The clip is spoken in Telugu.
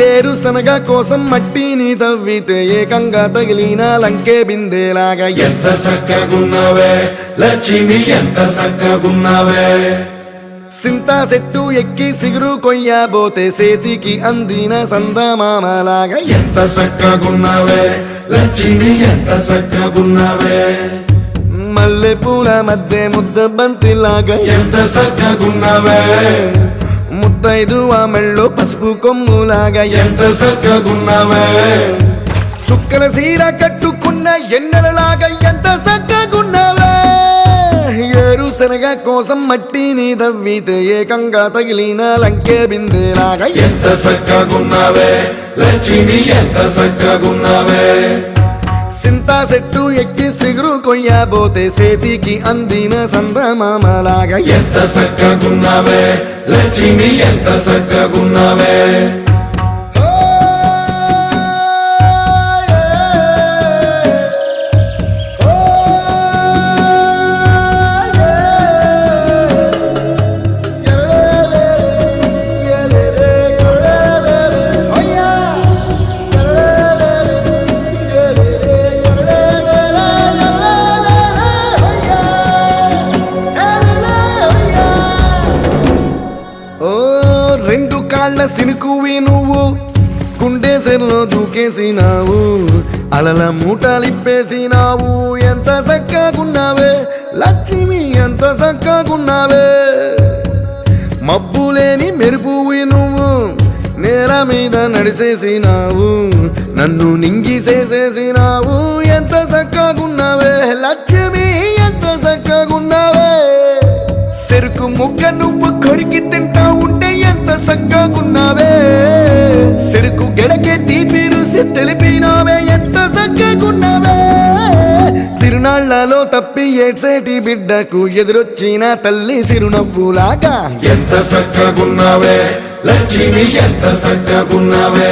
ఏరుశనగ కోసం మట్టిని తవ్వితే ఏకంగా తగిలిన లంకే బిందేలాగా ఎంత సక్కగున్నావే లక్ష్మి ఎంత సక్కగున్నావే సింతా చెట్టు ఎక్కి సిగురు కొయ్యబోతే సేతికి అందిన సందమామలాగా ఎంత సక్కగున్నావే లక్ష్మి ఎంత సక్కగున్నావే మల్లె పూల మధ్య ముద్ద బంతిలాగా ఎంత సక్కగున్నావే ముద్దైదు ఆ మెళ్ళో పసుపు కొమ్ములాగా ఎంత సక్కగున్నావే సుక్కల సీర కట్టుకున్న ఎన్నెలలాగా ఎంత చక్కగున్నావే ఏరుశనగ కోసం మట్టిని తవ్వితే ఏకంగా తగిలిన లంకే బిందేలాగా ఎంత సక్కగున్నావే లక్ష్మి ఎంత సక్కగున్నావే సింతా చెట్టు ఎక్కి సిగురు కొయ్యబోతే సేతికి అందిన సందమామలాగా ఎంత సక్కగున్నావే లక్ష్మి ఎంత సక్కగున్నావే రెండు కాళ్ళ సినుకువి నువ్వు కుండేసెల్లో దూకేసినావు అలల మూటలిప్పేసినావు ఎంత చక్కగున్నావే లక్ష్మి ఎంత చక్కగున్నావే మబ్బులేని మెరుపువి నువ్వు నేల మీద నడిసేసినావు నన్ను నింగిసేసేసినావు ఎంత చక్కగున్నావే లక్ష్మి ఎంత చక్కగున్నావే చెరుకు ముక్క నువ్వు కొరికి తింటా ఉంటే ఎంత చక్కగున్నావే చెరుకు గెడకే తీపి రుసి తెలిపినావే ఎంత చక్కగున్నావే తిరునాళ్లలో తప్పి ఏడ్సేటి బిడ్డకు ఎదురొచ్చిన తల్లి సిరునవ్వులాగా ఎంత సక్కగున్నావే లక్ష్మి ఎంత సక్కగున్నావే